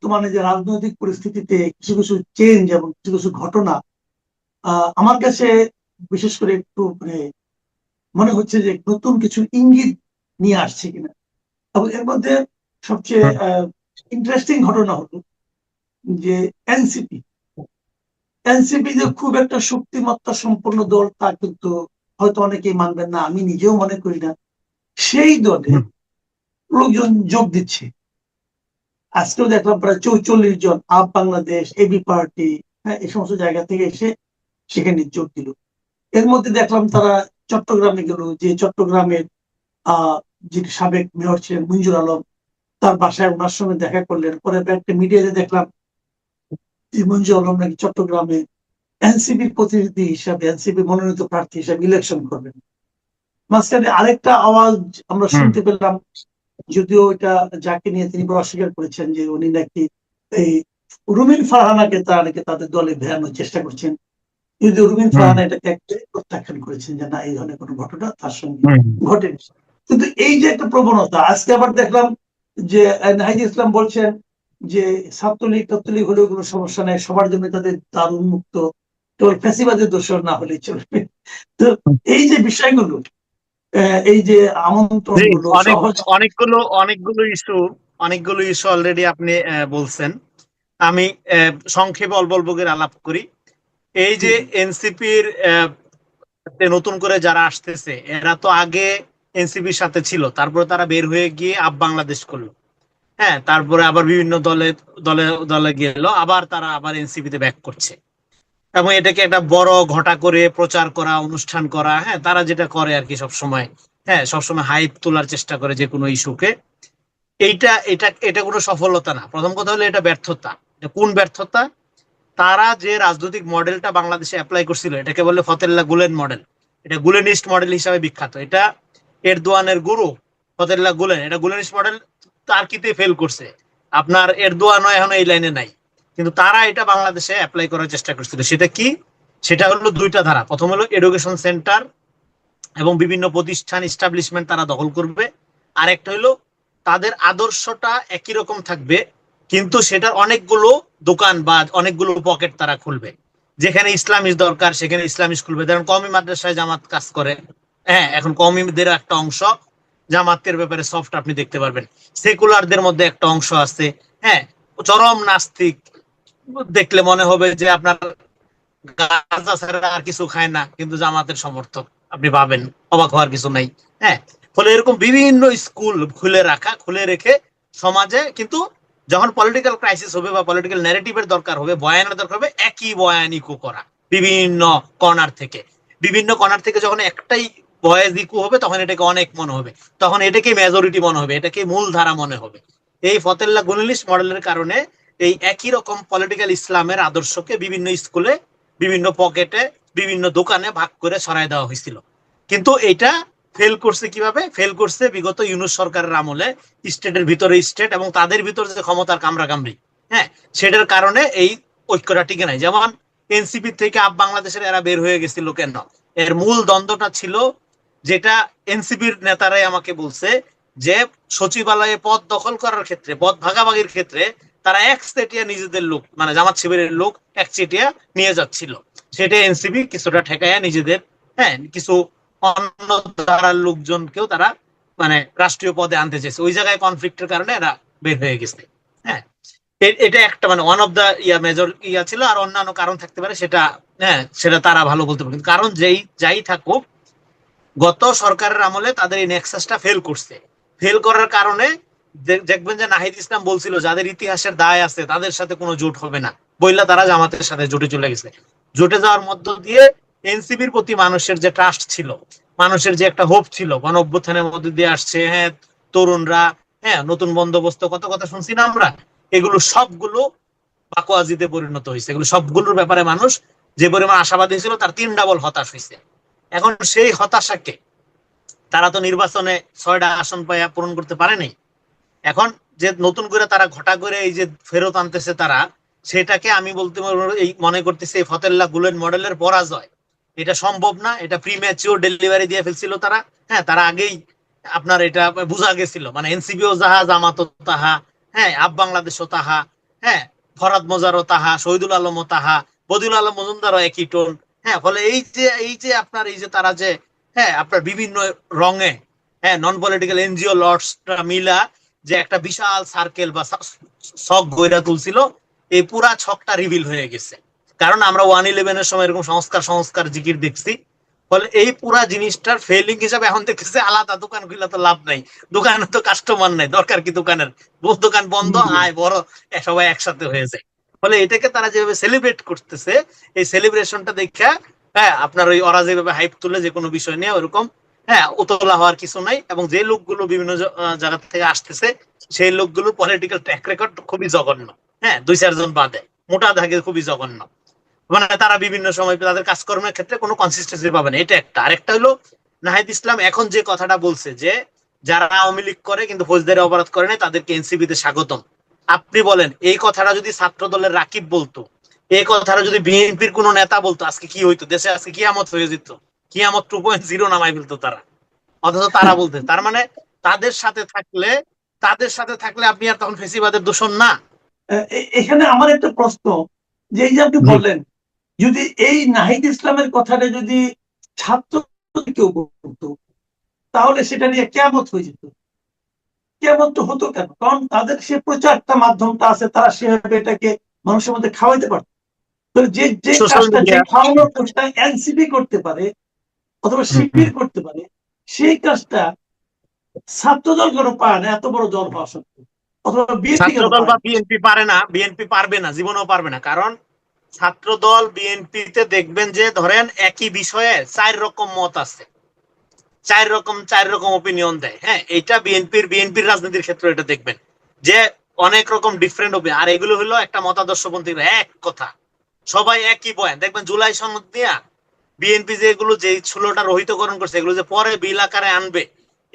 বর্তমানে যে রাজনৈতিক পরিস্থিতিতে কিছু কিছু চেঞ্জ এবং কিছু কিছু ঘটনা আমার কাছে বিশেষ করে একটু মানে মনে হচ্ছে যে নতুন কিছু ইঙ্গিত নিয়ে আসছে কিনা। এবং এর মধ্যে সবচেয়ে হুম, ইন্টারেস্টিং ঘটনা হলো যে এনসিপি এনসিপি যে খুব একটা শক্তিমত্তা সম্পন্ন দল তা কিন্তু হয়তো অনেকেই মানবেন না, আমি নিজেও মনে করি না। সেই দলে হুম, লোকজন যোগ দিচ্ছে। আজকেও দেখলাম প্রায় 44 জন আপ বাংলাদেশ, এবি পার্টি, হ্যাঁ, এই সমস্ত জায়গা থেকে এসে সেখানে যোগ দিল। এর মধ্যে দেখলাম তারা চট্টগ্রামে গেল, যে চট্টগ্রামের আহ যিনি সাবেক মেয়র ছিলেন মঞ্জুর আলম, তার বাসায় ওনার সঙ্গে দেখা করলেন। পরে একটা মিডিয়াতে দেখলাম যে মঞ্জুর আলম নাকি চট্টগ্রামে এনসিপির প্রতিনিধি হিসাবে, এনসিপি মনোনীত প্রার্থী হিসাবে ইলেকশন করবেন। মাঝখানে আরেকটা আওয়াজ আমরা হুম, শুনতে পেলাম, যদিও এটা যাকে নিয়ে তিনি অস্বীকার করেছেন, যে উনি নাকি এই রুমিন ফারহানাকে তারা নাকি তাদের দলে ভেড়ানোর চেষ্টা করছেন। যদিও রুমিন হুম, ফারহানা এটাকে প্রত্যাখ্যান করেছেন যে না, এই ধরনের কোনো ঘটনা তার সঙ্গে হুম, ঘটেনি। কিন্তু এই যে একটা প্রবণতা, আজকে আবার দেখলাম যে নাহিদ ইসলাম বলছেন যে ছাত্রলীগ ছাত্রলীগ হলেও কোনো সমস্যা নেই, সবার জন্য তাদের দ্বার উন্মুক্ত, কেবল ফ্যাসিবাদের দোষর না হলেই চলবে। তো হুম। এই যে বিষয়গুলো, এই যে আমন্ত্রণ জি, গুলো অনেক সহজ। অনেকগুলো অনেকগুলো ইস্যু অলরেডি আপনি বলছেন। আমি সংক্ষেপে অল্প অল্প করে আলাপ করি। এই জি যে জি এনসিপির নতুন করে যারা আসতেছে, এরা তো আগে এনসিপির সাথে ছিল, তারপরে তারা বের হয়ে গিয়ে আপ বাংলাদেশ করলো। হ্যাঁ, তারপরে আবার বিভিন্ন দলে দলে দলে গেল, আবার তারা আবার এনসিপিতে ব্যাক করছে। এবং এটাকে একটা বড় ঘটা করে প্রচার করা, অনুষ্ঠান করা, হ্যাঁ, তারা যেটা করে আর কি সব সময়। হ্যাঁ, সবসময় হাইপ তোলার চেষ্টা করে যে কোনো ইস্যুকে। এইটা এটা এটা কোনো সফলতা না। প্রথম কথা হলো এটা ব্যর্থতা। এটা কোন ব্যর্থতা? তারা যে রাজনৈতিক মডেলটা বাংলাদেশে অ্যাপ্লাই করছিল, এটাকে বলে ফতেল্লা গুলেন মডেল। এটা গুলেনিস্ট মডেল হিসাবে বিখ্যাত। এটা এরদোয়ানের গুরু ফতেল্লা গুলেন, এটা গুলেনিস্ট মডেল টার্কিতে ফেল করছে। আপনার এরদোয়ানও এখন এই লাইনে নাই। কিন্তু তারা এটা বাংলাদেশে অ্যাপ্লাই করার চেষ্টা করছিল। সেটা কি? সেটা হলো দুইটা ধারা। প্রথম হলো এডুকেশন সেন্টার এবং বিভিন্ন প্রতিষ্ঠান ইস্টাবলিশমেন্ট তারা দখল করবে। আর একটা হলো তাদের আদর্শটা একই রকম থাকবে, কিন্তু সেটার অনেকগুলো দোকান বা অনেকগুলো পকেট তারা খুলবে। যেখানে ইসলামিক দরকার সেখানে ইসলামিক খুলবে। ধরেন কওমি মাদ্রাসায় জামাত কাজ করে, হ্যাঁ, এখন কওমিদের একটা অংশ জামাতের ব্যাপারে সফট আপনি দেখতে পারবেন। সেকুলারদের মধ্যে একটা অংশ আছে, হ্যাঁ, চরম নাস্তিক, দেখলে মনে হবে যে আপনার গাঁজা ছাড়া আর কিছু খায় না, কিন্তু জামাতের সমর্থক। আপনি পাবেন, অবাক হওয়ার কিছু নাই। হ্যাঁ, ফলে এরকম বিভিন্ন স্কুল খুলে রেখে সমাজে কিন্তু যখন পলিটিক্যাল ক্রাইসিস হবে বা পলিটিক্যাল ন্যারেটিভের দরকার হবে, বয়ানের দরকার হবে, একই বয়ান ইকো করা বিভিন্ন কর্নার থেকে। বিভিন্ন কর্নার থেকে যখন একটাই ভয়েস ইকো হবে, তখন এটাকে অনেক মনে হবে, তখন এটাকে মেজরিটি মনে হবে, এটাকে মূল ধারা মনে হবে। এই ফতেল্লা গুলিস্ট মডেলের কারণে এই একই রকম পলিটিক্যাল ইসলামের আদর্শকে বিভিন্ন স্কুলে, বিভিন্ন পকেটে, বিভিন্ন দোকানে ভাগ করে ছড়াই দেওয়া হয়েছিল। কিন্তু এটা ফেল করছে কিভাবে? ফেল করছে বিগত ইউনূস সরকারের আমলে। স্টেটের ভিতরে স্টেট এবং তাদের ভিতরে যে ক্ষমতার কামড়াকামড়ি, হ্যাঁ, সেটার কারণে এই ঐক্যটা টিকে নাই। যেমন এনসিপি থেকে আপ বাংলাদেশের এরা বের হয়ে গেছিল কেন? এর মূল দ্বন্দ্বটা ছিল, যেটা এনসিপির নেতারাই আমাকে বলছে, যে সচিবালয়ে পদ দখল করার ক্ষেত্রে, পদ ভাগাভাগির ক্ষেত্রে তারা একচেটিয়া নিজেদের লোক, মানে জামাত শিবিরের লোক একচেটিয়া নিয়ে যাচ্ছিল। সেটা এনসিপি কিছুটা ঠেকাইয়া নিজেদের, হ্যাঁ, কিছু অন্য ধারার লোকজনকেও তারা মানে রাষ্ট্রীয় পদে আনতে চেয়েছে। ওই জায়গায় কনফ্লিক্টের কারণে এরা বের হয়ে গেছে। হ্যাঁ, এটা একটা মানে ওয়ান অফ দা মেজর ছিল। আর অন্যান্য কারণ থাকতে পারে, সেটা, হ্যাঁ, সেটা তারা ভালো বলতে পারে। কারণ যাই থাকুক, গত সরকারের আমলে তাদের এই নেক্সাসটা ফেল করছে। ফেল করার কারণে দেখবেন যে নাহিদ ইসলাম বলছিল যাদের ইতিহাসের দায় আছে তাদের সাথে কোনো জোট হবে না, বইলা তারা জামাতের সাথে জোটে চলে গেছে। জোটে যাওয়ার মধ্য দিয়ে এনসিপির প্রতি মানুষের যে ট্রাস্ট ছিল, মানুষের যে একটা হোপ ছিল, গণ অভ্যুত্থানের মধ্যে দিয়ে আসছে, হ্যাঁ, তরুণরা, হ্যাঁ, নতুন বন্দোবস্ত, কত কথা শুনছি না আমরা, এগুলো সবগুলো বাকোয়াজিতে পরিণত হয়েছে। এগুলো সবগুলোর ব্যাপারে মানুষ যে পরিমাণ আশাবাদী ছিল তার 3 ডাবল হতাশ হয়েছে। এখন সেই হতাশাকে তারা তো নির্বাচনে 6টা আসন পাইয়া পূরণ করতে পারেনি। এখন যে নতুন করে তারা ঘটা করে এই যে ফেরত আনতেছে তারা, সেটাকে আমি বলতে এই মনে করতেছি এই ফতেল্লা গুলেন মডেলের পরাজয়। এটা সম্ভব না, এটা প্রিম্যাচিওর ডেলিভারি দিয়ে ফেলছিল তারা। হ্যাঁ, তারা আগেই আপনার এটা বোঝা গেছিল, মানে এনসিপিও যাহা জামাতও তাহা, হ্যাঁ, আপ বাংলাদেশও তাহা, হ্যাঁ, ফরহাদ মোজারও তাহা, শহীদুল আলমও তাহা, বদিউল আলম মজুমদারও একই টোন। হ্যাঁ, ফলে এই যে আপনার এই যে তারা যে হ্যাঁ আপনার বিভিন্ন রঙে হ্যাঁ নন পলিটিক্যাল এনজিও লর্ডসটা মিলা যে একটা বিশাল সার্কেল বা ছক গইরা তুলছিল, এই পুরা ছকটা রিভিল হয়ে গেছে। কারণ আমরা 111-এর সময় এরকম সংস্কার সংস্কার জিকির দেখছি। ফলে এই পুরা জিনিসটার ফেলিং হিসাবে এখন দেখতেছে আলাদা দোকান খুলে তো লাভ নাই, দোকানে তো কাস্টমার নাই, দরকার কি দোকানের, দোকান বন্ধ, আয় বড়, সবাই একসাথে হয়ে যায়। ফলে এটাকে তারা যেভাবে সেলিব্রেট করতেছে, এই সেলিব্রেশনটা দেখা হ্যাঁ আপনার ওই ওরা যেভাবে হাইপ তুলে যে কোনো বিষয় নিয়ে ওরকম হ্যাঁ উতলা হওয়ার কিছু নাই। এবং যে লোকগুলো বিভিন্ন জায়গা থেকে আসতেছে সেই লোকগুলোর পলিটিক্যাল ট্র্যাক রেকর্ড খুবই জঘন্য। হ্যাঁ, 2-4 জন বাদে মোটা দাগে খুবই জঘন্য। মানে তারা বিভিন্ন সময় তাদের কাজকর্মের ক্ষেত্রে কোনো কনসিস্টেন্সি পাবে না, এটা একটা। আরেকটা হলো নাহিদ ইসলাম এখন যে কথাটা বলছে যে যারা আওয়ামী লীগ করে কিন্তু ফৌজদারি অপরাধ করে না তাদেরকে এনসিপিতে স্বাগতম। আপনি বলেন এই কথাটা যদি ছাত্র দলের রাকিব বলতো, এই কথাটা যদি বিএনপির কোন নেতা বলতো, আজকে কি হইতো? দেশে আজকে কিয়ামত হয়ে যেত, কিয়ামত 2.0 নামাই ফেলতো তারা। অথচ তারা বলতে, তার মানে তাদের সাথে থাকলে আপনি আর তখন ফেসিবাদের দূষণ না। এখানে আমার একটা প্রশ্ন, যে এই যে আপনি বললেন যদি এই নাহিদ ইসলামের কথাটা যদি ছাত্র কেউ বলতো তাহলে সেটা নিয়ে কিয়ামত হয়ে যেত। কিয়ামত তো হতো কেন? কারণ তাদের সে প্রচারটা মাধ্যমটা আছে, তারা সেভাবে এটাকে মানুষের মধ্যে খাওয়াইতে পারত। তো যে যে সোশ্যাল কাজটা, যে মিডিয়া খাওয়ানোর কাজটা এনসিপি করতে পারে অথবা শিবির করতে পারে, সেই কাজটা ছাত্রদল কেন পায় না এত বড় দল হওয়া সত্ত্বেও, অথবা বিএনপি কেন ছাত্রদল পায় বা না? বিএনপি পারে না, বিএনপি পারবে না, জীবনেও পারবে না। কারণ ছাত্রদল বিএনপিতে দেখবেন যে ধরেন একই বিষয়ে 4 রকম মত আছে, 4 রকম ওপিনিয়ন দেয়। হ্যাঁ, এটা বিএনপির রাজনীতির ক্ষেত্রে এটা দেখবেন যে অনেক রকম ডিফারেন্ট ওপিনিয়ন। আর এগুলো হলো একটা মতাদর্শপন্থী এক কথা, সবাই একই বয়ান। দেখবেন জুলাই সনদ দিয়া বিএনপি যেগুলো যে 16টা রহিতকরণ করছে এগুলো যে পরে বিল আকারে আনবে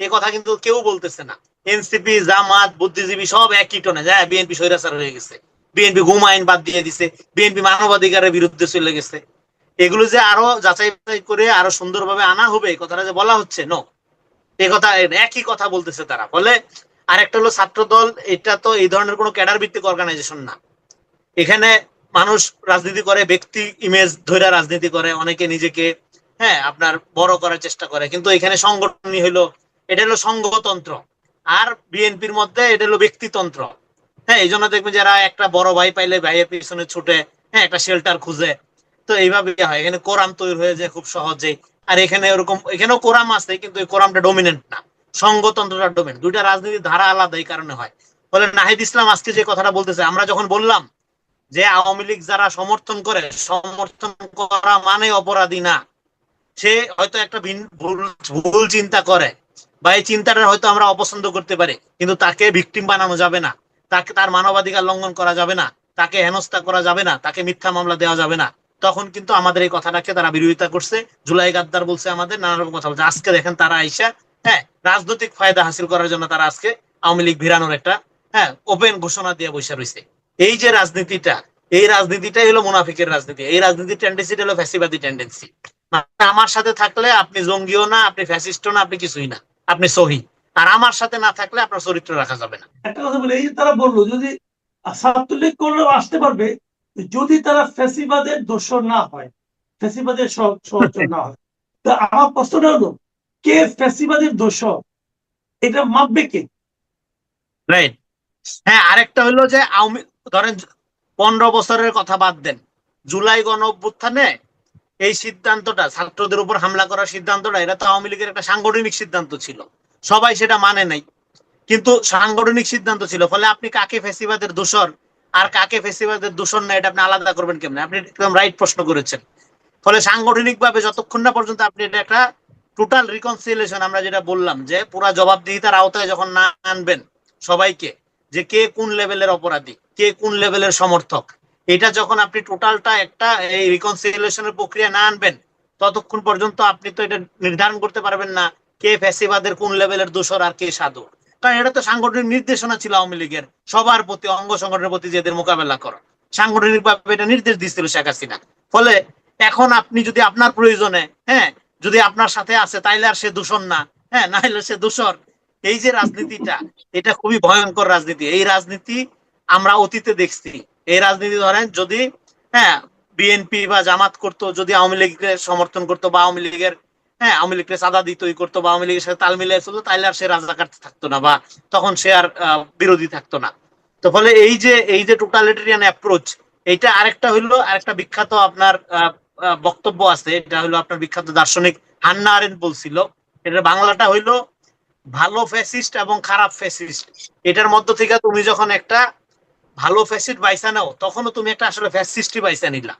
এ কথা কিন্তু কেউ বলতেছে না। এনসিপি, জামাত, বুদ্ধিজীবী সব একই টোনে যায় বিএনপি স্বৈরাচার হয়ে গেছে, বিএনপি গুম আইন বাদ দিয়ে দিছে, বিএনপি মানবাধিকারের বিরুদ্ধে চলে গেছে। এগুলো যে আরো যাচাই বাছাই করে আরো সুন্দরভাবে আনা হবে এই কথাটা যে বলা হচ্ছে নো, এই কথা একই কথা বলতেছে তারা। ফলে আরেকটা হলো ছাত্রদল, এটা তো এই ধরনের কোনো ক্যাডার ভিত্তিক অর্গানাইজেশন না। এখানে মানুষ রাজনীতি করে, ব্যক্তি ইমেজ ধরে রাজনীতি করে, অনেকে নিজেকে হ্যাঁ আপনার বড় করার চেষ্টা করে, কিন্তু এখানে সংগঠনই হলো, এটা হলো সংঘতন্ত্র। আর বিএনপির মধ্যে এটা হলো ব্যক্তিতন্ত্র। হ্যাঁ, এই জন্য দেখবেন যারা একটা বড় ভাই পাইলে ভাইয়ের পিছনে ছুটে, হ্যাঁ একটা শেল্টার খুঁজে, তো এইভাবে হয়। এখানে কোরাম তৈরি হয়ে যায় খুব সহজেই। আর এখানে ওরকম, এখানেও কোরাম আছে কিন্তু এই কোরামটা ডমিনেন্ট না, সংঘতন্ত্রটা ডমিনেন্ট। দুইটা রাজনীতির ধারা আলাদা, এই কারণে হয়। ফলে নাহিদ ইসলাম আজকে যে কথাটা বলতেছে, আমরা যখন বললাম যে আওয়ামী লীগ যারা সমর্থন করে, সমর্থন করা মানে অপরাধী না, সে হয়তো একটা ভুল চিন্তা করে বা এই চিন্তাটা হয়তো আমরা অপছন্দ করতে পারি, কিন্তু তাকে ভিকটিম বানানো যাবে না, তাকে তার মানবাধিকার লঙ্ঘন করা যাবে না, তাকে হেনস্থা করা যাবে না, তাকে মিথ্যা মামলা দেওয়া যাবে না। তখন কিন্তু আমাদের এই কথাটাকে তারা বিরোধিতা করছে, জুলাই গাদ্দার বলছে, আমাদের নানা রকম কথা বলছে। আজকে দেখেন তারা আইসা হ্যাঁ রাজনৈতিক ফায়দা হাসিল করার জন্য তারা আজকে আওয়ামী লীগ ভিড়ানোর একটা হ্যাঁ ওপেন ঘোষণা দিয়ে বসে রয়েছে। এই যে রাজনীতিটা, এই রাজনীতিটাই হলো মুনাফিকের রাজনীতি। এই রাজনীতির টেন্ডেন্সিটা হলো ফ্যাসিবাদী টেন্ডেন্সি। আমার সাথে থাকলে আপনি জঙ্গিও না, আপনি ফ্যাসিস্টও না, আপনি কিছুই না, আপনি সহি। আর আমার সাথে না থাকলে আপনার চরিত্র রাখা যাবে না। একটা কথা বলে, এই যে তারা বললো যদি ছাত্রলীগ করলেও আসতে পারবে যদি তারা ফ্যাসিবাদের দোষর না হয়, ফ্যাসিবাদের সহচর না হয়। তা আমার প্রশ্নটা হলো, কে ফ্যাসিবাদের দোষর, এটা মাপবে কে? রাইট। হ্যাঁ, আরেকটা হলো যে আওয়ামী, ধরেন 15 বছরের কথা বাদ দেন, জুলাই গণ অভ্যুত্থানে এই সিদ্ধান্তটা, ছাত্রদের উপর হামলা করার সিদ্ধান্তটা, এটা তো আওয়ামী লীগের একটা সাংগঠনিক সিদ্ধান্ত ছিল, সবাই সেটা মানে নাই, কিন্তু সাংগঠনিক সিদ্ধান্ত ছিল। ফলে আপনি কাকে ফ্যাসিবাদের দোষর আর কাকে ফ্যাসিবাদের দোষর না এটা আপনি আলাদা করবেন কেমনে? আপনি একদম রাইট প্রশ্ন করেছেন। ফলে সাংগঠনিক ভাবে যতক্ষণ না পর্যন্ত আপনি এটা একটা টোটাল রিকনসিলিয়েশন, আমরা যেটা বললাম যে পুরা জবাবদিহিতার আওতায় যখন না আনবেন সবাইকে, যে কে কোন লেভেলের অপরাধী, কে কোন লেভেলের সমর্থক, এটা যখন আপনি টোটালটা একটা এই রিকনসিলিয়েশনের প্রক্রিয়া না আনবেন, ততক্ষণ পর্যন্ত আপনি তো এটা নির্ধারণ করতে পারবেন না কে ফ্যাসিবাদের কোন লেভেলের দোষর আর কে সাধু। কারণ এটা তো সাংগঠনিক নির্দেশনা ছিল আওয়ামী লীগের, সবার প্রতি, অঙ্গ সংগঠনের প্রতি, যে এদের মোকাবেলা করো, সাংগঠনিক ভাবে এটা নির্দেশ দিচ্ছিল শেখ হাসিনা। ফলে এখন আপনি যদি আপনার প্রয়োজনে হ্যাঁ যদি আপনার সাথে আছে তাইলে আর সে দূষণ না, হ্যাঁ না হলে সে দূষর। এই যে রাজনীতিটা, এটা খুবই ভয়ঙ্কর রাজনীতি। এই রাজনীতি আমরা অতীতে দেখছি। এই রাজনীতি ধরেন যদি হ্যাঁ বিএনপি বা জামাত করতো, যদি আওয়ামী লীগের সমর্থন করতো বা আওয়ামী লীগের আওয়ামী লীগকে চাঁদা দিতই করতো বা আওয়ামী লীগের সাথে তাল মিলিয়ে চলতো, তাইলে আর সে রাজাকার থাকতো না বা তখন সে আর বিরোধী থাকতো না। তো ফলে এই যে টোটালিটেরিয়ান অ্যাপ্রোচ, এইটা আরেকটা বিখ্যাত আপনার বক্তব্য আছে। এটা হলো আপনার বিখ্যাত দার্শনিক হান্না আরেন্ট বলছিল, এটার বাংলাটা হইলো ভালো ফ্যাসিস্ট এবং খারাপ ফ্যাসিস্ট। এটার মধ্য থেকে তুমি যখন একটা ভালো ফ্যাসিস্ট বাইসা নাও, তখনও তুমি একটা আসলে ফ্যাসিস্টই বাইসা নিলা।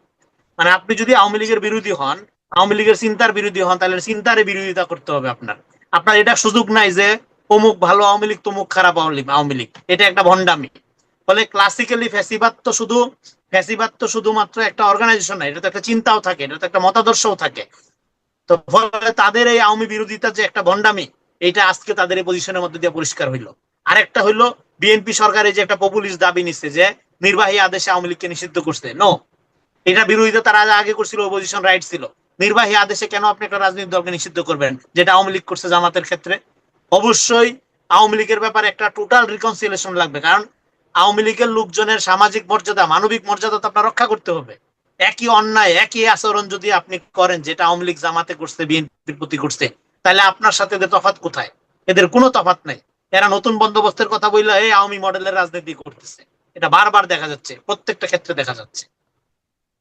মানে আপনি যদি আওয়ামী লীগের বিরোধী হন, আওয়ামী লীগের চিন্তার বিরোধী হন, তাহলে চিন্তারে বিরোধিতা করতে হবে আপনার। আপনার এটা সুযোগ নাই যে অমুক ভালো আওয়ামী লীগ তমুক খারাপ আওয়ামী লীগ, এটা একটা ভণ্ডামি। ফলে ক্লাসিক্যালি ফ্যাসিবাদ তো শুধুমাত্র একটা অর্গানাইজেশন না, এটা তো একটা চিন্তাও থাকে, এটা তো একটা মতাদর্শও থাকে। তো ফলে তাদের এই আওয়ামী বিরোধিতা যে একটা ভণ্ডামি, এটা আজকে তাদের এই পজিশনের মধ্যে দিয়ে পরিষ্কার হইলো। আরেকটা হইলো বিএনপি সরকারের যে একটা পপুলিস্ট দাবি নিচ্ছে যে নির্বাহী আদেশে আওয়ামী লীগকে নিষিদ্ধ করছে। নো, এটা বিরোধিতা তারা আগে করছিল, অপোজিশন রাইট ছিল। নির্বাহী আদেশে কেন আপনি একটা রাজনৈতিক দলকে নিষিদ্ধ করবেন, যেটা আওয়ামী লীগ করছে জামাতের ক্ষেত্রে? অবশ্যই আওয়ামী লীগের ব্যাপারে একটা টোটাল রিকনসিলিয়েশন লাগবে, কারণ আওয়ামী লীগের লোকজনের সামাজিক মর্যাদা, মানবিক মর্যাদা তো আপনার রক্ষা করতে হবে। একই অন্যায়, একই আচরণ যদি আপনি করেন যেটা আওয়ামী লীগ জামাতে করছে, বিএনপির প্রতি করছে, তাহলে আপনার সাথে এদের তফাৎ কোথায়? এদের কোনো তফাৎ নাই। এরা নতুন বন্দোবস্তের কথা বললে এই আওয়ামী মডেলের রাজনীতি করতেছে, এটা বারবার দেখা যাচ্ছে, প্রত্যেকটা ক্ষেত্রে দেখা যাচ্ছে।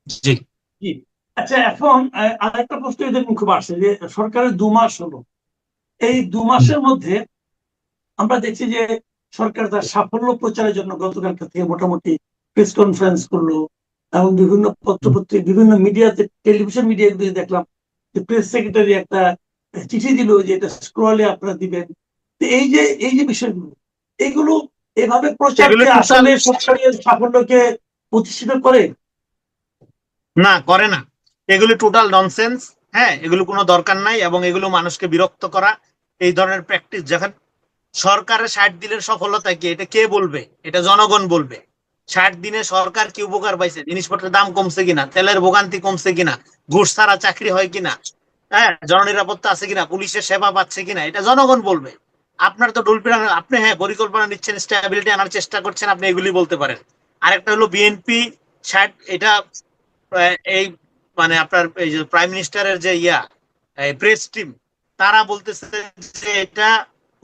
জি জি। আচ্ছা, এখন আরেকটা প্রশ্ন এদের মুখে আসছে যে সরকারের 2 মাস হলো, এই 2 মাসের মধ্যে আমরা দেখছি যে সরকার তার সাফল্য প্রচারের জন্য গতকালকে থেকে মোটামুটি প্রেস কনফারেন্স করলো, এবং বিভিন্ন পত্রপত্রিকা, বিভিন্ন মিডিয়াতে, টেলিভিশন মিডিয়াতে দেখলাম যে প্রেস সেক্রেটারি একটা চিঠি দিল যে এটা স্ক্রলে আপনারা দিবেন। এই যে বিষয়গুলো, এগুলো এভাবে প্রচারকে আসলে সরকারের সাফল্যকে প্রতিষ্ঠিত করে? না, করে না। এগুলো টোটাল ননসেন্স। হ্যাঁ, এগুলো কোনো দরকার নাই, এবং এগুলো মানুষকে বিরক্ত করা। এই ধরনের প্র্যাকটিস যখন সরকারের 60 দিনের সফলতা কি, এটা কে বলবে? এটা জনগণ বলবে। 60 দিনে সরকার কি উপকার পাইছে? জিনিসপত্রের দাম কমছে কিনা, তেলের ভোগান্তি কমছে কিনা, ঘুষ ছাড়া চাকরি হয় কিনা, হ্যাঁ জননিরাপত্তা আছে কিনা, পুলিশের সেবা পাচ্ছে কিনা, এটা জনগণ বলবে। আপনার তো ডুলপিরান, আপনি হ্যাঁ পরিকল্পনা নিচ্ছেন, স্ট্যাবিলিটি আনার চেষ্টা করছেন, আপনি এগুলি বলতে পারেন। আরেকটা হলো বিএনপি 60, এটা এই মানে আপনার এই যে প্রাইম মিনিস্টারের যে প্রেস টিম, তারা বলতেছে যে এটা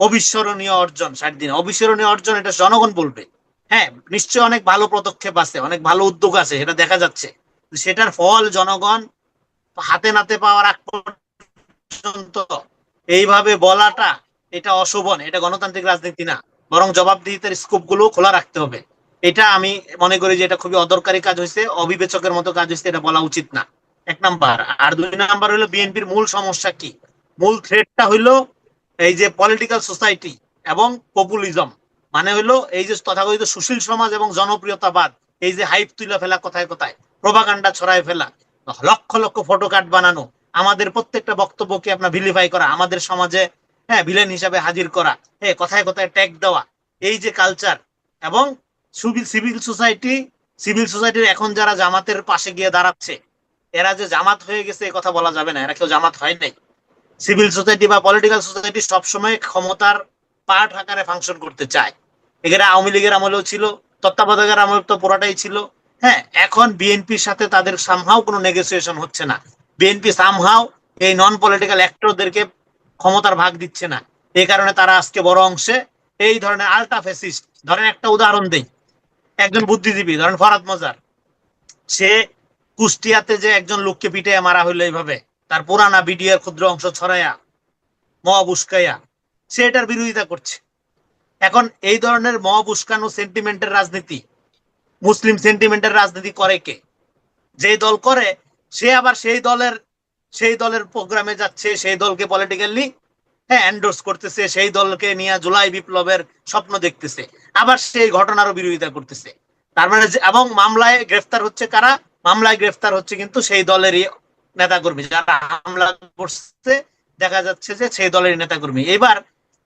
অবিস্মরণীয় অর্জন। 60 দিনে অবিস্মরণীয় অর্জন, এটা জনগণ বলবে। হ্যাঁ, নিশ্চয়ই অনেক ভালো পদক্ষেপ আছে, অনেক ভালো উদ্যোগ আছে, সেটা দেখা যাচ্ছে। সেটার ফল জনগণ হাতে নাতে পাওয়ার আগ পর্যন্ত এইভাবে বলাটা, এটা অশোভন, এটা গণতান্ত্রিক রাজনীতি না। বরং জবাবদিহিতার স্কোপ গুলো খোলা রাখতে হবে। এটা আমি মনে করি যে এটা খুবই অদরকারি কাজ হয়েছে, অবিবেচকের মতো কাজ হয়েছে, এটা বলা উচিত না। 1 নাম্বার। আর 2 নাম্বার হলো বিএনপির মূল সমস্যা কি, মূল থ্রেটটা হইলো এই যে পলিটিক্যাল সোসাইটি এবং পপুলিজম। মানে হইলো এই যে তথাকথিত সুশীল সমাজ এবং জনপ্রিয়তাবাদ, এই যে হাইপ তুলে ফেলা, কথায় কথায় প্রোপাগান্ডা ছড়ায় ফেলা, লক্ষ লক্ষ ফটো কার্ড বানানো, আমাদের প্রত্যেকটা বক্তব্যকে আপনার ভিলিফাই করা, আমাদের সমাজে হ্যাঁ ভিলেন হিসাবে হাজির করা, হ্যাঁ কথায় কথায় ট্যাগ দেওয়া, এই যে কালচার। এবং সিভিল সোসাইটির এখন যারা জামাতের পাশে গিয়ে দাঁড়াচ্ছে, এরা যে জামাত হয়ে গেছে এ কথা বলা যাবে না, এরা কেউ জামাত হয় নাই। সিভিল সোসাইটি বা পলিটিক্যাল সোসাইটি সবসময় ক্ষমতার পার্ট আকারে ফাংশন করতে চায়। এখানে আওয়ামী লীগের আমলেও ছিল, তত্ত্বাবধায়কের আমল তো পুরাটাই ছিল। হ্যাঁ, এখন বিএনপির সাথে তাদের সামহাও কোনো নেগোসিয়েশন হচ্ছে না। বিএনপি সামহাও এই নন পলিটিক্যাল অ্যাক্টরদেরকে ক্ষমতার ভাগ দিচ্ছে না। এই কারণে তারা আজকে বড় অংশে এই ধরনের আলটা ফ্যাসিস্ট, ধরেন একটা উদাহরণ দেই, একজন বুদ্ধিজীবী ধরেন ফরহাদ মজার, সে কুষ্টিয়াতে যে একজন লোককে পিটে মারা হইলো এইভাবে, তার পুরানা ভিডিওর ক্ষুদ্র অংশ ছড়াইয়া মব উস্কাইয়া, সে এটার বিরোধিতা করছে। এখন এই ধরনের মব উস্কানো সেন্টিমেন্টের রাজনীতি, মুসলিম সেন্টিমেন্টের রাজনীতি করে কে? যে দল করে, সে আবার সেই দলের প্রোগ্রামে যাচ্ছে, সেই দলকে পলিটিক্যালি হ্যাঁ এন্ডোর্স করতেছে, সেই দলকে নিয়ে জুলাই বিপ্লবের স্বপ্ন দেখতেছে, আবার সেই ঘটনারও বিরোধিতা করতেছে। তার মানে এবং মামলায় গ্রেফতার হচ্ছে কারা? মামলায় গ্রেফতার হচ্ছে কিন্তু সেই দলেরই নেতাকর্মী, যারা হামলা করছে দেখা যাচ্ছে যে সেই দলের নেতাকর্মী। এবার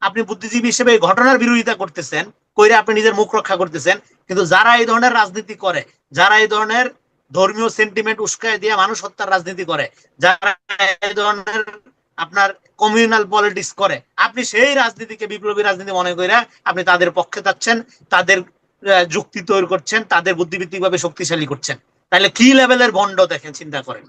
আপনি বুদ্ধিজীবী হিসেবে এই ঘটনার বিরোধিতা করতেছেন, কইরে আপনি নিজের মুখ রক্ষা করতেছেন, কিন্তু যারা এই ধরনের রাজনীতি করে, যারা এই ধরনের ধর্মীয় সেন্টিমেন্ট উস্কায় দিয়ে মানুষ হত্যার রাজনীতি করে, যারা এই ধরনের আপনার কমিউনাল পলিটিক্স করে, আপনি সেই রাজনীতিকে বিপ্লবী রাজনীতি মনে করে আপনি তাদের পক্ষে যাচ্ছেন, তাদের যুক্তি তৈরি করছেন, তাদের বুদ্ধিবৃত্তিক ভাবে শক্তিশালী করছেন। তাহলে কি লেভেলের ভণ্ড দেখেন, চিন্তা করেন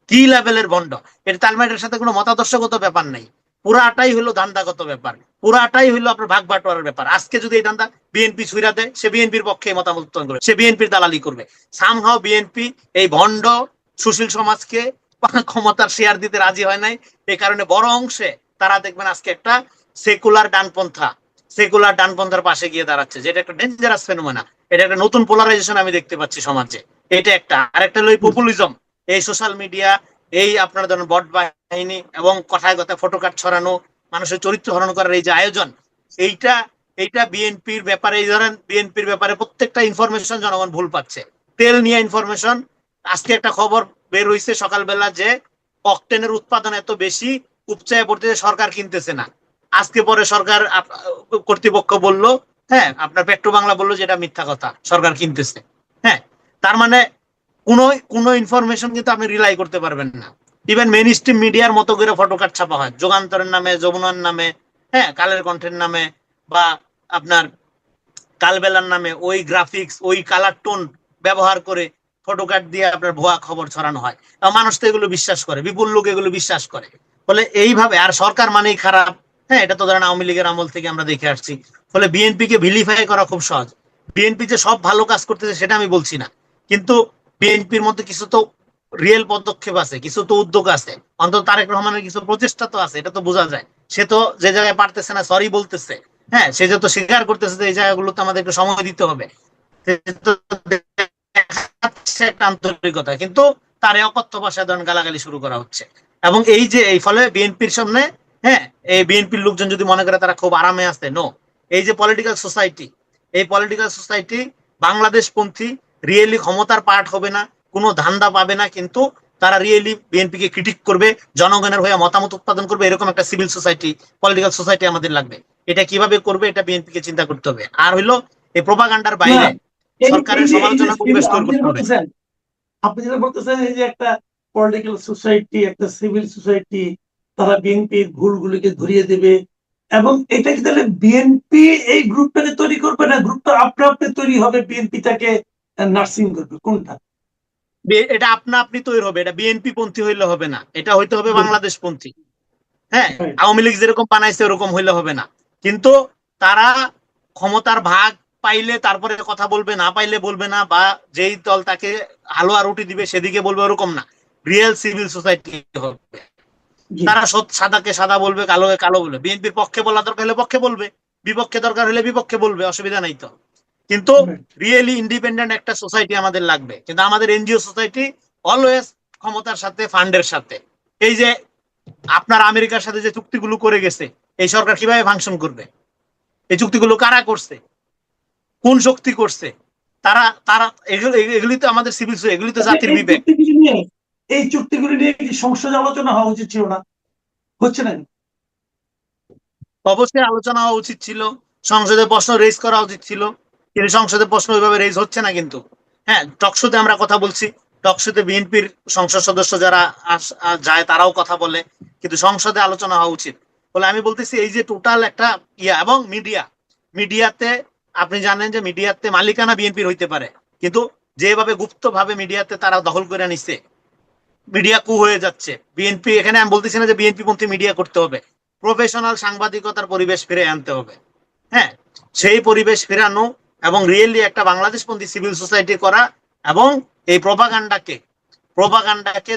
কি লেভেলের ভণ্ড। এটা তালমাইটের সাথে কোনো মতাদর্শগত ব্যাপার নাই, পুরাটাই হলো ধান্দাগত ব্যাপার, পুরাটাই হলো আপনার ভাগ বাটোয়ারার ব্যাপার। আজকে যদি এই ধান্দা বিএনপি ছুইরা দেয়, সে বিএনপির পক্ষে মতামত করবে, সে বিএনপির দালালি করবে। সামহাও বিএনপি এই ভণ্ড সুশীল সমাজকে ক্ষমতার শেয়ার দিতে রাজি হয় নাই। এই কারণে বড় অংশে তারা দেখবেন আজকে একটা সেকুলার ডানপন্থার পাশে গিয়ে দাঁড়াচ্ছে, যেটা একটা ডেঞ্জারাস ফেনোমেনা। এটা একটা নতুন পোলারাইজেশন আমি দেখতে পাচ্ছি সমাজে। এটা একটা, আরেকটা হলো পপুলিজম। এই সোশ্যাল মিডিয়া, এই আপনার ধরেন বট বাহিনী এবং কথায় কথায় ফটোকার্ড ছড়ানো, মানুষের চরিত্র হরণ করার এই যে আয়োজন, এইটা এইটা বিএনপির ব্যাপারে, এই ধরেন বিএনপির ব্যাপারে প্রত্যেকটা ইনফরমেশন জনগণ ভুল পাচ্ছে। তেল নিয়ে ইনফরমেশন, আজকে একটা খবর বের হয়েছে সকালবেলা যে অকটেনের উৎপাদন এত বেশি, উপচায় পড়তে সরকার কিনতেছে না। আজকে পরে সরকার কর্তৃপক্ষ বলল, হ্যাঁ আপনার পেট্রো বাংলা বললো যে এটা মিথ্যা কথা, সরকার কিনতেছে। হ্যাঁ, তার মানে কোনো ইনফরমেশন কিন্তু আপনি রিলাই করতে পারবেন না। ইভেন মেইন স্ট্রিম মিডিয়ার মতো করে ফটোকার্ড ছাপা হয় যুগান্তরের নামে, যমুনার নামে, হ্যাঁ কালের কণ্ঠের নামে, বা আপনার কালবেলার নামে, ওই গ্রাফিক্স ওই কালার টোন ব্যবহার করে ফটোকার্ড দিয়ে আপনার ভুয়া খবর ছড়ানো হয়। মানুষ তো এগুলো বিশ্বাস করে, বিপুল লোক এগুলো বিশ্বাস করে। ফলে এইভাবে, আর সরকার মানেই খারাপ, হ্যাঁ এটা তো ধরেন আওয়ামী লীগের আমল থেকে আমরা দেখে আসছি। ফলে বিএনপি কে ভিলিফাই করা খুব সহজ। বিএনপি যে সব ভালো কাজ করতেছে সেটা আমি বলছি না, কিন্তু বিএনপির মধ্যে কিছু তো রিয়েল পদক্ষেপ আছে, কিছু তো উদ্যোগ আছে, অন্তত তারেক রহমানের কিছু প্রচেষ্টা তো আছে, এটা তো বোঝা যায়। সে তো যে জায়গায় পারতেছে না সরি বলতেছে, হ্যাঁ সে যত স্বীকার করতেছে যে এই জায়গাগুলোতে আমাদের একটু সময় দিতে হবে, একটা আন্তরিকতা, কিন্তু তার অকথ্য ভাষায় ধরেন গালাগালি শুরু করা হচ্ছে। এবং এই যে এই ফলে বিএনপির সামনে, হ্যাঁ এই বিএনপির লোকজন যদি মনে করে তারা খুব আরামে আছে, নো, এই যে পলিটিক্যাল সোসাইটি, এই পলিটিক্যাল সোসাইটি বাংলাদেশ পন্থী রিয়েলি ক্ষমতার পার্ট হবে না, কোনো ধান্দা পাবে না, কিন্তু তারা রিয়েলি বিএনপি কে ক্রিটিক করবে, জনগণের হয়ে মতামত উৎপাদন করবে, এরকম একটা সিভিল সোসাইটি, পলিটিক্যাল সোসাইটি আমাদের লাগবে। এটা কিভাবে করবে, এটা বিএনপি কে চিন্তা করতে হবে। আর হইলো এই প্রোপাগান্ডার না, বাইরে এই সরকারের এই যে সমালোচনা পরিবেশ তৈরি আপনি করতে যেটা হবে। বলতেছেন, এই যে একটা পলিটিক্যাল সোসাইটি, একটা সিভিল সোসাইটি, তারা বিএনপির ভুলগুলিকে ধরিয়ে দেবে, এবং এটা কি তাহলে বিএনপি এই গ্রুপটাকে তৈরি করবে, না গ্রুপটা আপনা আপনি তৈরি হবে, বিএনপিটাকে নার্সিং করবে, কোনটা? এটা আপনা আপনি তৈরি হবে, এটা বিএনপি পন্থী হইলে হবে না, এটা হইতে হবে বাংলাদেশ পন্থী। হ্যাঁ, আওয়ামী লীগ যেরকম বানাইছে ওরকম হইলে হবে না। কিন্তু তারা ক্ষমতার ভাগ পাইলে তারপরে কথা বলবে, না পাইলে বলবে না, বা যেই দল তাকে হালুয়া রুটি দিবে সেদিকে বলবে, ওরকম না। রিয়েল সিভিল সোসাইটি হবে। তারা সাদাকে সাদা বলবে, কালোকে কালো বলবে। বিএনপির পক্ষে বলা দরকার হলে পক্ষে বলবে, বিপক্ষে দরকার হলে বিপক্ষে বলবে, অসুবিধা নাই তো। কিন্তু রিয়েলি ইন্ডিপেন্ডেন্ট একটা সোসাইটি আমাদের লাগবে। কিন্তু আমাদের এনজিও সোসাইটি অলওয়েজ ক্ষমতার সাথে, ফান্ডের সাথে। এই যে আপনার আমেরিকার সাথে যে চুক্তিগুলো করে গেছে, এই সরকার কিভাবে ফাংশন করবে? এই চুক্তিগুলো কারা করছে, কোন শক্তি করছে? তারা তারা এগুলি তো আমাদের সিভিল, এগুলি তো জাতির বিবেক। এই চুক্তিগুলি নিয়ে কি সংসদে আলোচনা হওয়া উচিত ছিল না? হচ্ছে না? অবশ্যই আলোচনা হওয়া উচিত ছিল, সংসদে প্রশ্ন রেজ করা উচিত ছিল, কিন্তু সংসদে প্রশ্ন ওইভাবে রেজ হচ্ছে না। কিন্তু হ্যাঁ, টকশোতে আমরা কথা বলছি, টকশোতে বিএনপির সংসদ সদস্য যারা যায় তারাও কথা বলে, কিন্তু সংসদে আলোচনা হওয়া উচিত। বলে আমি বলতেছি এই যে টোটাল একটা ইয়া, এবং মিডিয়াতে আপনি জানেন যে মিডিয়াতে মালিকানা বিএনপির হইতে পারে, কিন্তু যেভাবে গুপ্ত ভাবে মিডিয়াতে তারা দখল করে নিচ্ছে, মিডিয়া কু হয়ে যাচ্ছে। বিএনপি, এখানে আমি বলতেছি না যে বিএনপি পন্থী মিডিয়া করতে হবে, প্রফেশনাল সাংবাদিকতার পরিবেশ ফিরে আনতে হবে। হ্যাঁ, সেই পরিবেশ ফেরানো এবং রিয়েলি একটা বাংলাদেশপন্থী সিভিল সোসাইটি করা, এবং এই প্রোপাগান্ডাকে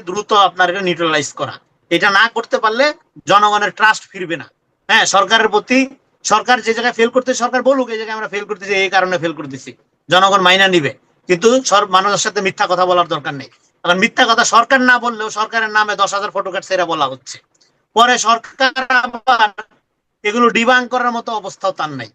দ্রুত আপনার এটা নিউট্রালাইজ করা। এটা না করতে পারলে জনগণের ট্রাস্ট ফিরবে না। হ্যাঁ, সরকারের প্রতি, সরকার যে জায়গায় ফেল করতে, সরকার বলুক এই জায়গায় আমরা ফেল করতেছি, এই কারণে ফেল করতেছি, জনগণ মাইনা নিবে। কিন্তু মানুষের সাথে মিথ্যা কথা বলার দরকার নেই। কারণ মিথ্যা কথা সরকার না বললেও সরকারের নামে 10,000 ফটোকার্ড সেরা বলা হচ্ছে, পরে সরকার আবার এগুলো ডিবাং করার মতো অবস্থাও তার নাই,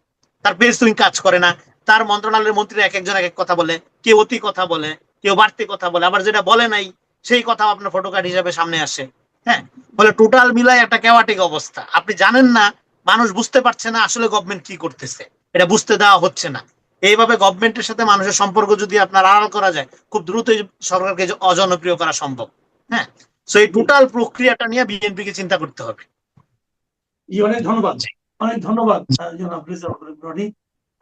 তার পেজ সুইং কাজ করে না, তার মন্ত্রণালয়ের মন্ত্রী এক একজন এক এক কথা বলে, কেউ অতি কথা বলে, কেউ বাড়তি কথা বলে, আবার যেটা বলে নাই সেই কথা আপনার ফটোকার্ড হিসাবে সামনে আসে। হ্যাঁ, ফলে টোটাল মিলাই একটা কেওয়াটিক অবস্থা। আপনি জানেন না, মানুষ বুঝতে পারছে না আসলে গভর্নমেন্ট কি করতেছে, এটা বুঝতে দেওয়া হচ্ছে না। এইভাবে গভর্নমেন্টের সাথে মানুষের সম্পর্ক যদি আপনার আড়াল করা যায়, খুব দ্রুতই সরকারকে অজনপ্রিয় করা সম্ভব। হ্যাঁ, তো এই টোটাল প্রক্রিয়াটা নিয়ে বিএনপি কে চিন্তা করতে হবে। অনেক ধন্যবাদ, অনেক ধন্যবাদ জনাব রেজাউল করিম রনি।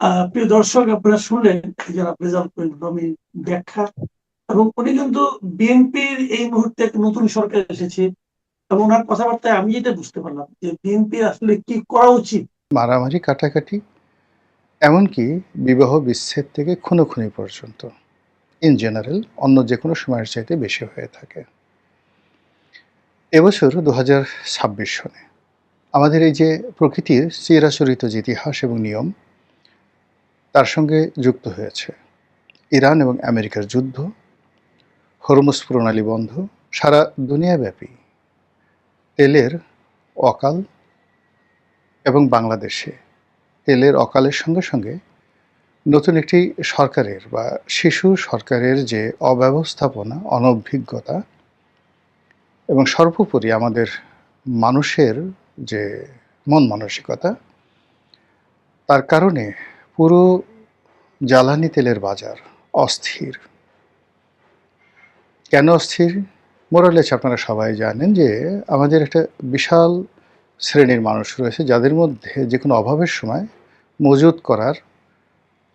প্রিয় দর্শক, আপনারা শুনলেন জনাব রেজাউল করিম রনির ব্যাখ্যা, এবং উনি কিন্তু বিএনপির এই মুহূর্তে এক নতুন সরকার এসেছে, এবং ওনার কথাবার্তায় আমি যেটা বুঝতে পারলাম যে বিএনপির আসলে কি করা উচিত। মারামারি, কাটাকাটি, এমনকি বিবাহ বিচ্ছেদ থেকে খুনোখুনি পর্যন্ত ইন জেনারেল অন্য যে কোনো সময়ের চাইতে বেশি হয়ে থাকে। এবছর 2026 সনে আমাদের এই যে প্রকৃতির চিরাচরিত যে ইতিহাস এবং নিয়ম, তার সঙ্গে যুক্ত হয়েছে ইরান এবং আমেরিকার যুদ্ধ, হরমুজ প্রণালী বন্ধ, সারা দুনিয়াব্যাপী তেলের অকাল, এবং বাংলাদেশে তেলের অকালের সঙ্গে সঙ্গে নতুন একটি সরকারের বা শিশু সরকারের যে অব্যবস্থাপনা, অনভিজ্ঞতা, এবং সর্বোপরি আমাদের মানুষের যে মন মানসিকতা, তার কারণে পুরো জ্বালানি তেলের বাজার অস্থির। কেন অস্থির? মোরালেস আপনারা সবাই জানেন যে আমাদের একটা বিশাল শ্রেণীর মানুষ রয়েছে যাদের মধ্যে যে কোনো অভাবের সময় মজুত করার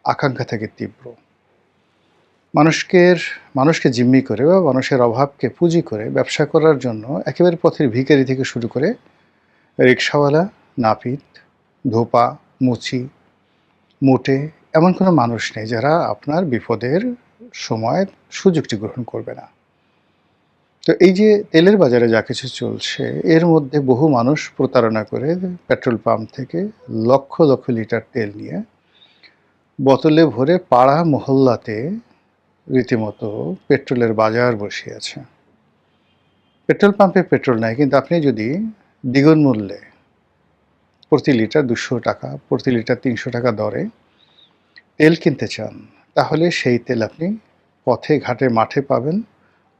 আকাঙ্ক্ষা থাকে তীব্র। মানুষকে জিম্মি করে বা মানুষের অভাবকে পুঁজি করে ব্যবসা করার জন্য একেবারে পথের ভিখারি থেকে শুরু করে রিকশাওয়ালা, নাপিত, ধোপা, মুচি, মোটে এমন কোনো মানুষ নেই যারা আপনার বিপদের সময় সুযোগটি গ্রহণ করবে না। তো এই যে তেলের বাজারে যা কিছু চলছে, এর মধ্যে বহু মানুষ প্রতারণা করে পেট্রোল পাম্প থেকে লক্ষ লক্ষ লিটার তেল নিয়ে বোতলে ভরে পাড়া মহল্লাতে রীতিমতো পেট্রোলের বাজার বসিয়েছে। পেট্রোল পাম্পে পেট্রোল নাই, কিন্তু আপনি যদি দ্বিগুণ মূল্যে প্রতি লিটার 200 টাকা, প্রতি লিটার 300 টাকা দরে তেল কিনতে চান, তাহলে সেই তেল আপনি পথে ঘাটে মাঠে পাবেন,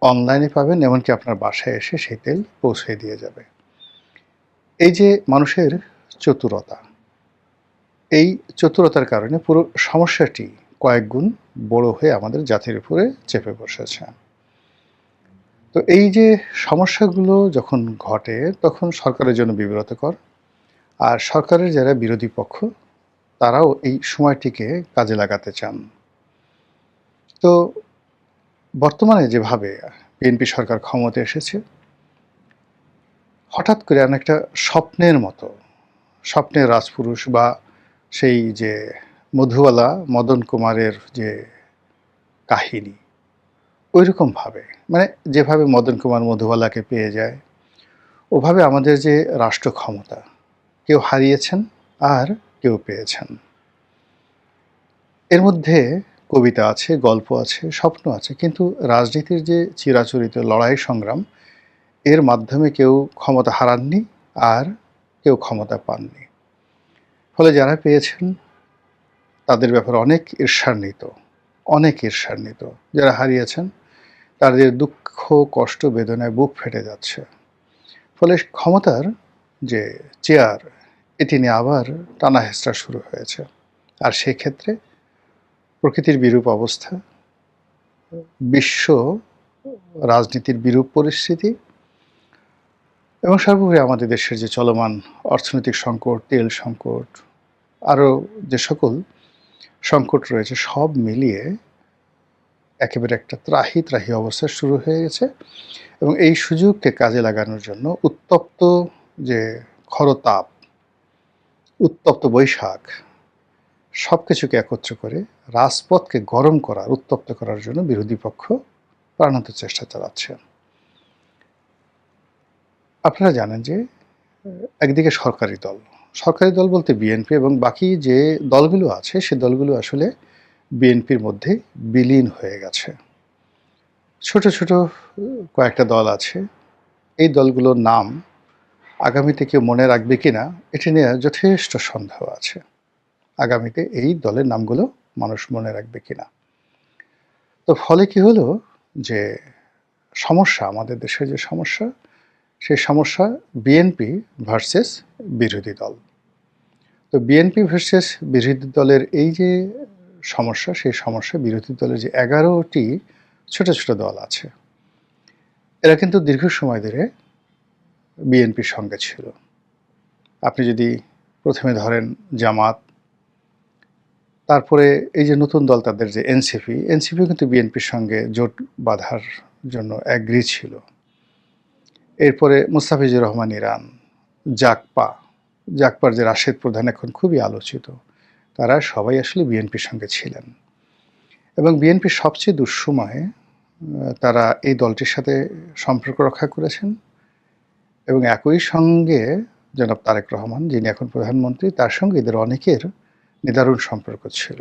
অনলাইনে পাবেন, এমনকি আপনার বাসায় এসে সেই তেল পৌঁছে দিয়ে যাবে। এই যে মানুষের চতুরতা, এই চতুরতার কারণে পুরো সমস্যাটি কয়েক গুণ বড় হয়ে আমাদের জাতির উপরে চেপে বসেছে। তো এই যে সমস্যাগুলো যখন ঘটে, তখন সরকারের জন্য বিব্রতকর, আর সরকারের যারা বিরোধী পক্ষ তারাও এই সময়টিকে কাজে লাগাতে চান। তো বর্তমানে যেভাবে বিএনপি সরকার ক্ষমতায় এসেছে, হঠাৎ করে অনেকটা স্বপ্নের মতো, স্বপ্নের রাজপুরুষ বা সেই যে মধুবালা মদন কুমারের যে কাহিনী, ওইরকমভাবে, মানে যেভাবে মদন কুমার মধুবালাকে পেয়ে যায়, ওভাবে আমাদের যে রাষ্ট্র ক্ষমতা কেউ হারিয়েছেন আর কেউ পেয়েছেন। এর মধ্যে কবিতা আছে, গল্প আছে, স্বপ্ন আছে, কিন্তু রাজনীতির যে চিরাচরিত লড়াই সংগ্রাম, এর মাধ্যমে কেউ ক্ষমতা হারাননি আর কেউ ক্ষমতা পাননি। ফলে যারা পেয়েছেন তাদের ব্যাপারে অনেক ঈর্ষান্বিত। যারা হারিয়েছেন তাদের দুঃখ, কষ্ট, বেদনায় বুক ফেটে যাচ্ছে। ফলে ক্ষমতার যে চেয়ার, এটি নিয়ে আবার টানা হেঁচড়া শুরু হয়েছে। আর সেক্ষেত্রে প্রকৃতির বিরূপ অবস্থা, বিশ্ব রাজনীতির বিরূপ পরিস্থিতি, এবং সর্বোপরি আমাদের দেশের যে চলমান অর্থনৈতিক সংকট, তেল সংকট, আরও যে সকল সংকট রয়েছে, সব মিলিয়ে একেবারে একটা ত্রাহি ত্রাহি অবস্থা শুরু হয়ে গেছে। এবং এই সুযোগকে কাজে লাগানোর জন্য উত্তপ্ত যে খরতাপ, উত্তপ্ত বৈশাখ, সব কিছুকে একত্র করে রাজপথকে গরম করার, উত্তপ্ত করার জন্য বিরোধী পক্ষ প্রাণান্ত চেষ্টা চালাচ্ছে। আপনারা জানেন যে একদিকে সরকারি দল বলতে বিএনপি, এবং বাকি যে দলগুলো আছে সে দলগুলো আসলে বিএনপির মধ্যে বিলীন হয়ে গেছে। ছোট ছোট কয়েকটা দল আছে, এই দলগুলোর নাম আগামীতে কেউ মনে রাখবে কিনা এটি নিয়ে যথেষ্ট সন্দেহ আছে। আগামীতে এই দলের নামগুলো মানুষ মনে রাখবে কিনা। তো ফলে কি হলো যে সমস্যা, আমাদের দেশের যে সমস্যা, সেই সমস্যা বিএনপি ভার্সেস বিরোধী দল। তো বিএনপি ভার্সেস বিরোধী দলের এই যে সমস্যা, সেই সমস্যা বিরোধী দলের যে 11টি ছোট ছোট দল আছে, এরা কিন্তু দীর্ঘ সময় ধরে বিএনপির সঙ্গে ছিল। আপনি যদি প্রথমে ধরেন জামাত, তারপরে এই যে নতুন দল তাদের যে এনসিপি কিন্তু বিএনপির সঙ্গে জোট বাঁধার জন্য অ্যাগ্রি ছিল। এরপরে মুস্তাফিজুর রহমান ইরান, জাকপার যে রাশেদ প্রধান এখন খুবই আলোচিত, তারা সবাই আসলে বিএনপির সঙ্গে ছিলেন এবং বিএনপির সবচেয়ে দুঃসময়ে তারা এই দলটির সাথে সম্পর্ক রক্ষা করেছেন এবং একই সঙ্গে জনাব তারেক রহমান, যিনি এখন প্রধানমন্ত্রী, তার সঙ্গে এদের অনেকের নিদারুণ সম্পর্ক ছিল।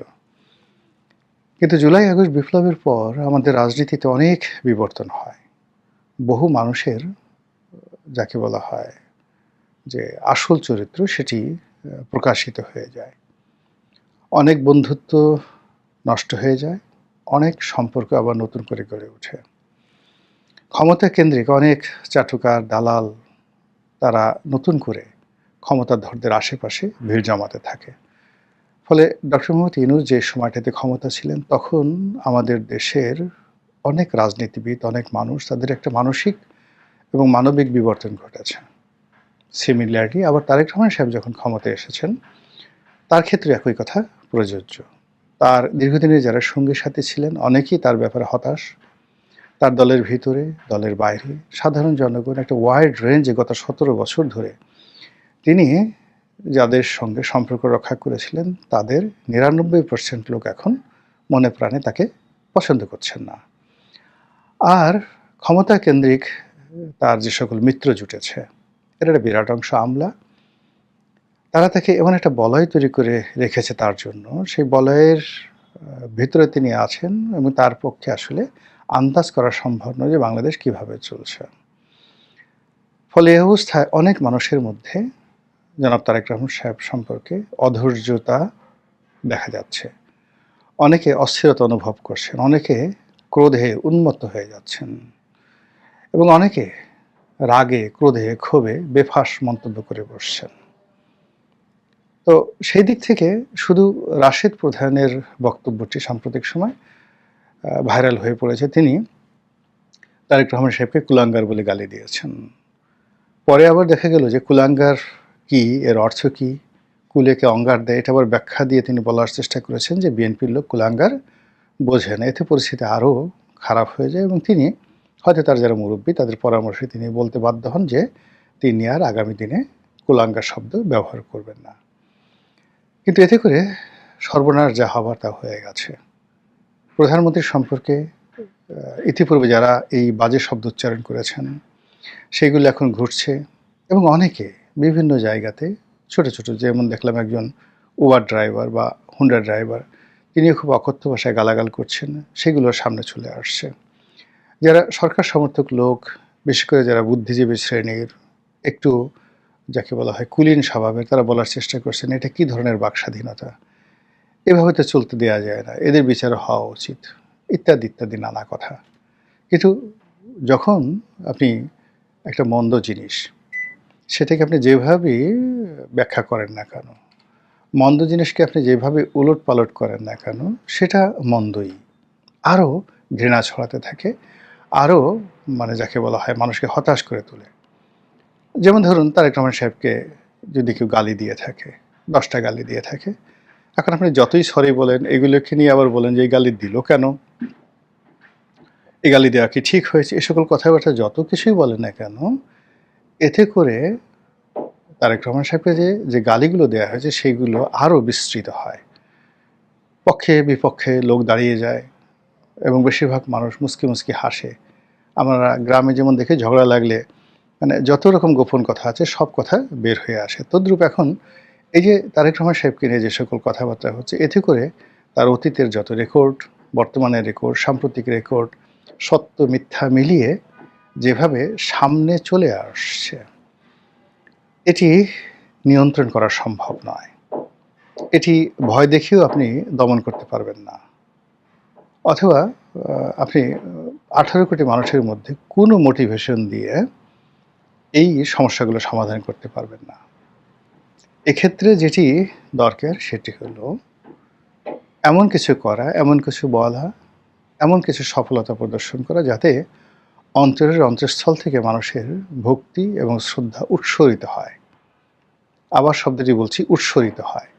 কিন্তু জুলাই আগস্ট বিপ্লবের পর আমাদের রাজনীতিতে অনেক বিবর্তন হয়। বহু মানুষের যাকে বলা হয় যে আসল চরিত্র সেটি প্রকাশিত হয়ে যায়। অনেক বন্ধুত্ব নষ্ট হয়ে যায়, অনেক সম্পর্ক আবার নতুন করে গড়ে ওঠে। ক্ষমতা কেন্দ্রিক অনেক চাটুকার, দালাল তারা নতুন করে ক্ষমতাধরদের আশেপাশে ভিড় জমাতে থাকে। ফলে ডক্টর মোহাম্মদ ইউনূস যে সময়টাতে ক্ষমতা ছিলেন, তখন আমাদের দেশের অনেক রাজনীতিবিদ, অনেক মানুষ, তাদের একটা মানসিক এবং মানবিক বিবর্তন ঘটেছে। সিমিলারলি আবার তারেক রহমান সাহেব যখন ক্ষমতায় এসেছেন, তার ক্ষেত্রে একই কথা প্রযোজ্য। তার দীর্ঘদিনের যারা সঙ্গী সাথী ছিলেন, অনেকেই তার ব্যাপারে হতাশ। তার দলের ভিতরে, দলের বাইরে, সাধারণ জনগণ, একটা ওয়াইড রেঞ্জে গত 17 বছর ধরে তিনি যাদের সঙ্গে সম্পর্ক রক্ষা করেছিলেন, তাদের 99% লোক এখন মনে প্রাণে তাকে পছন্দ করছেন না। আর ক্ষমতা কেন্দ্রিক তার যে সকল মিত্র জুটেছে, এর একটা বিরাট অংশ আমলা। তারা তাকে এমন একটা বলয় তৈরি করে রেখেছে তার জন্য, সেই বলয়ের ভিতরে তিনি আছেন এবং তার পক্ষে আসলে আন্দাজ করা সম্ভব নয় যে বাংলাদেশ কিভাবে চলছে। ফলে এই অবস্থায় অনেক মানুষের মধ্যে জনাব তারেক রহমান সাহেব সম্পর্কে অধৈর্যতা দেখা যাচ্ছে। অনেকে অস্থিরতা অনুভব করছেন, অনেকে ক্রোধে উন্মত্ত হয়ে যাচ্ছেন এবং অনেকে রাগে, ক্রোধে, ক্ষোভে বেফাঁস মন্তব্য করে বসছেন। তো সেই দিক থেকে শুধু রাশেদ প্রধানের বক্তব্যটি সাম্প্রতিক সময় ভাইরাল হয়ে পড়েছে। তিনি তারেক রহমান সাহেবকে কুলাঙ্গার বলে গালি দিয়েছেন। পরে আবার দেখা গেল যে কুলাঙ্গার কি, এর অর্থ কি, কুলেকে অঙ্গার দেয়, এটা আবার ব্যাখ্যা দিয়ে তিনি বলার চেষ্টা করেছেন যে বিএনপির লোক কুলাঙ্গার বোঝে না। এতে পরিস্থিতি আরও খারাপ হয়ে যায় এবং তিনি হয়তো তার যারা মুরব্বী, তাদের পরামর্শে তিনি বলতে বাধ্য হন যে তিনি আর আগামী দিনে কুলাঙ্গার শব্দ ব্যবহার করবেন না। কিন্তু এতে করে সর্বনাশ যা হবার তা হয়ে গেছে। প্রধানমন্ত্রীর সম্পর্কে ইতিপূর্বে যারা এই বাজে শব্দ উচ্চারণ করেছেন, সেগুলো এখন ঘটছে এবং অনেকে বিভিন্ন জায়গাতে ছোট ছোট, যেমন দেখলাম একজন উবার ড্রাইভার বা হুন্ডা ড্রাইভার, তিনিও খুব অকথ্য ভাষায় গালাগাল করছেন, সেগুলো সামনে চলে আসছে। যারা সরকার সমর্থক লোক, বিশেষ করে যারা বুদ্ধিজীবী শ্রেণীর, একটু যাকে বলা হয় কুলীন স্বভাবের, তারা বলার চেষ্টা করছেন এটা কি ধরনের বাক স্বাধীনতা, এভাবে তো চলতে দেওয়া যায় না, এদের বিচার হওয়া উচিত, ইত্যাদি ইত্যাদি নানা কথা। কিন্তু যখন আপনি একটা মন্দ জিনিস, সেটাকে আপনি যেভাবেই ব্যাখ্যা করেন না কেন, মন্দ জিনিসকে আপনি যেভাবে উলট পালট করেন না কেন, সেটা মন্দই, আরও ঘৃণা ছড়াতে থাকে, আরও যাকে বলা হয় মানুষকে হতাশ করে তোলে। যেমন ধরুন তারেক রহমান সাহেবকে যদি কেউ গালি দিয়ে থাকে, 10টা গালি দিয়ে থাকে, এখন আপনি যতই সরি বলেন, এগুলোকে নিয়ে আবার বলেন যে এই গালি দিল কেন, এই গালি দেওয়া কি ঠিক হয়েছে, এ সকল কথাবার্তা যত কিছুই বলেন না কেন, এতে করে তারেক রহমান সাহেবকে যে গালিগুলো দেওয়া হয়েছে সেইগুলো আরও বিস্তৃত হয়, পক্ষে বিপক্ষে লোক দাঁড়িয়ে যায় এবং বেশিরভাগ মানুষ মুচকি মুচকি হাসে। আমরা গ্রামে যেমন দেখে ঝগড়া লাগলে যত রকম গোপন কথা আছে সব কথা বের হয়ে আসে। তদ্রূপ এখন এই যে তারেক রহমান সাহেবকে নিয়ে যে সকল কথাবার্তা হচ্ছে, এতে করে তার অতীতের যত রেকর্ড, বর্তমানের রেকর্ড, সাম্প্রতিক রেকর্ড, সত্য মিথ্যা মিলিয়ে যেভাবে সামনে চলে আসছে, এটি নিয়ন্ত্রণ করা সম্ভব নয়। এটি ভয় দেখিয়েও আপনি দমন করতে পারবেন না, অথবা আপনি 18 কোটি মানুষের মধ্যে কোনো মোটিভেশন দিয়ে এই সমস্যাগুলো সমাধান করতে পারবেন না। এক্ষেত্রে যেটি দরকার সেটি হলো এমন কিছু করা, এমন কিছু বলা, এমন কিছু সফলতা প্রদর্শন করা যাতে অন্তরের অন্তঃস্থল থেকে মানুষের ভক্তি এবং শ্রদ্ধা উৎসরিত হয়। আবার শব্দটি বলছি, উৎসরিত হয়।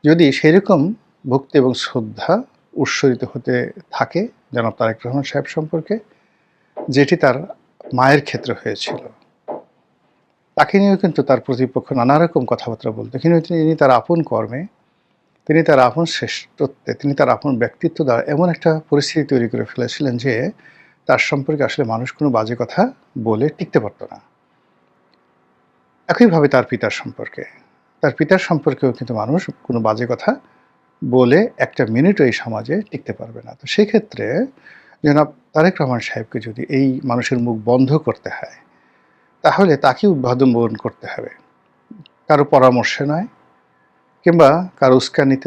যদি সেরকম ভক্তি এবং শ্রদ্ধা উৎসরিত হতে থাকে জনাব তারেক রহমান সাহেব সম্পর্কে, যেটি তার মায়ের ক্ষেত্রে হয়েছিল। তাকে নিয়েও কিন্তু তার প্রতিপক্ষ নানা রকম কথাবার্তা বলতো, কিন্তু তিনি তার আপন কর্মে, তিনি তার আপন শ্রেষ্ঠত্বে, তিনি তার আপন ব্যক্তিত্ব দ্বারা এমন একটা পরিস্থিতি তৈরি করে ফেলেছিলেন যে তার সম্পর্কে আসলে মানুষ কোনো বাজে কথা বলে টিকতে পারতো না। একইভাবে তার পিতার সম্পর্কেও কিন্তু মানুষ কোনো বাজে কথা বলে একটা মিনিটও এই সমাজে টিকতে পারবে না। তো সেই ক্ষেত্রে জনাব তারেক রহমান সাহেবকে যদি এই মানুষের মুখ বন্ধ করতে হয়, তাহলে তাকে উদ্বোধন করতে হবে, কারো পরামর্শে নয় কিংবা কারো উস্কানিতে